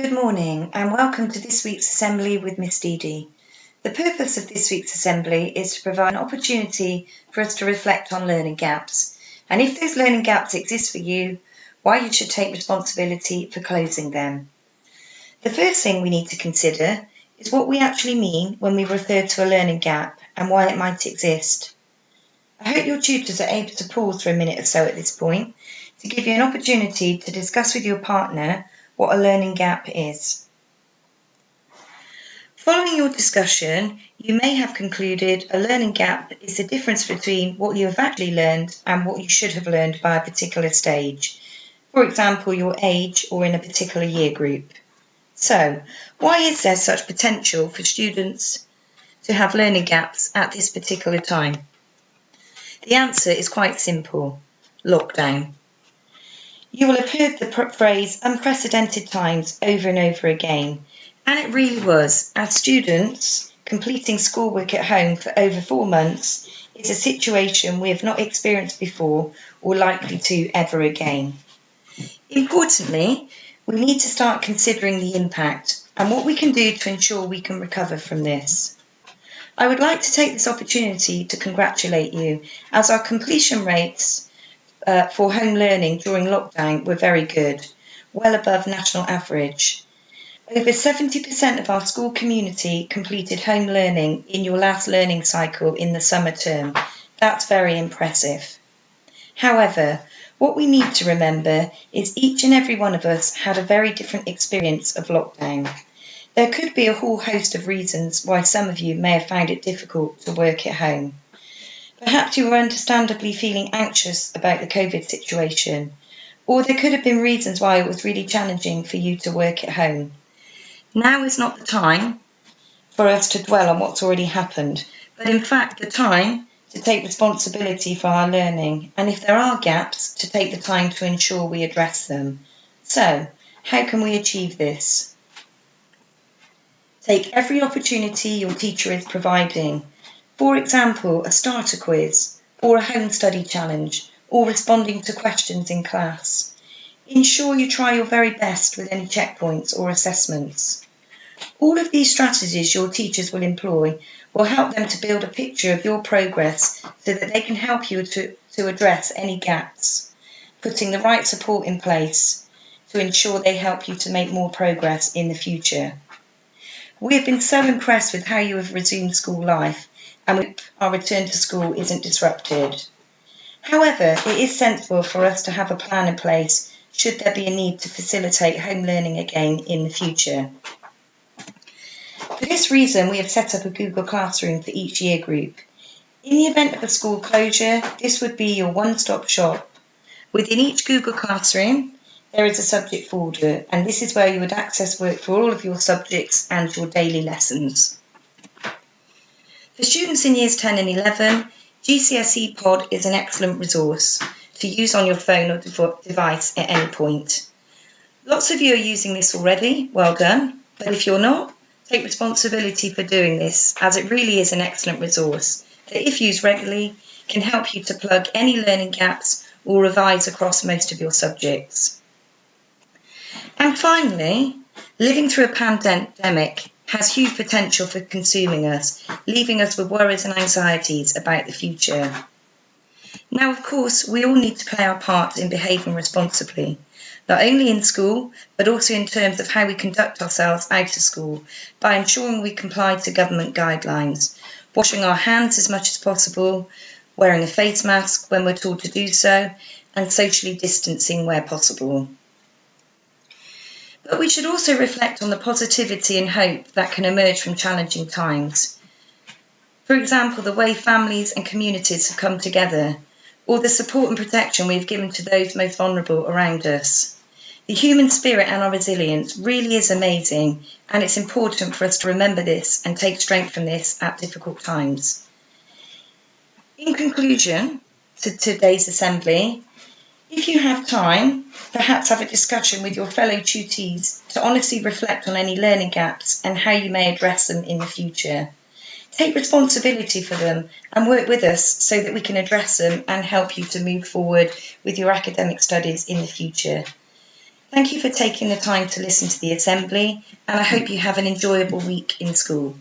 Good morning and welcome to this week's Assembly with Miss Deady. The purpose of this week's Assembly is to provide an opportunity for us to reflect on learning gaps, and if those learning gaps exist for you, why you should take responsibility for closing them. The first thing we need to consider is what we actually mean when we refer to a learning gap and why it might exist. I hope your tutors are able to pause for a minute or so at this point to give you an opportunity to discuss with your partner what a learning gap is. Following your discussion, you may have concluded a learning gap is the difference between what you have actually learned and what you should have learned by a particular stage, for example, your age or in a particular year group. So, why is there such potential for students to have learning gaps at this particular time? The answer is quite simple: lockdown. You will have heard the phrase unprecedented times over and over again, and it really was, as students completing schoolwork at home for over 4 months is a situation we have not experienced before or likely to ever again. Importantly, we need to start considering the impact and what we can do to ensure we can recover from this. I would like to take this opportunity to congratulate you, as our completion rates for home learning during lockdown were very good, well above national average. Over 70% of our school community completed home learning in your last learning cycle in the summer term. That's very impressive. However, what we need to remember is each and every one of us had a very different experience of lockdown. There could be a whole host of reasons why some of you may have found it difficult to work at home. Perhaps you were understandably feeling anxious about the COVID situation, or there could have been reasons why it was really challenging for you to work at home. Now is not the time for us to dwell on what's already happened, but in fact the time to take responsibility for our learning, and if there are gaps, to take the time to ensure we address them. So, how can we achieve this? Take every opportunity your teacher is providing. For example, a starter quiz, or a home study challenge, or responding to questions in class. Ensure you try your very best with any checkpoints or assessments. All of these strategies your teachers will employ will help them to build a picture of your progress so that they can help you to address any gaps, putting the right support in place to ensure they help you to make more progress in the future. We have been so impressed with how you have resumed school life, and our return to school isn't disrupted. However, it is sensible for us to have a plan in place should there be a need to facilitate home learning again in the future. For this reason, we have set up a Google Classroom for each year group. In the event of a school closure, this would be your one-stop shop. Within each Google Classroom, there is a subject folder, and this is where you would access work for all of your subjects and your daily lessons. For students in years 10 and 11, GCSE Pod is an excellent resource to use on your phone or device at any point. Lots of you are using this already, well done, but if you're not, take responsibility for doing this, as it really is an excellent resource that, if used regularly, can help you to plug any learning gaps or revise across most of your subjects. And finally, living through a pandemic has huge potential for consuming us, leaving us with worries and anxieties about the future. Now, of course, we all need to play our part in behaving responsibly, not only in school, but also in terms of how we conduct ourselves out of school, by ensuring we comply to government guidelines, washing our hands as much as possible, wearing a face mask when we're told to do so, and socially distancing where possible. But we should also reflect on the positivity and hope that can emerge from challenging times. For example, the way families and communities have come together, or the support and protection we have given to those most vulnerable around us. The human spirit and our resilience really is amazing, and it's important for us to remember this and take strength from this at difficult times. In conclusion to today's assembly, if you have time, perhaps have a discussion with your fellow tutees to honestly reflect on any learning gaps and how you may address them in the future. Take responsibility for them and work with us so that we can address them and help you to move forward with your academic studies in the future. Thank you for taking the time to listen to the assembly, and I hope you have an enjoyable week in school.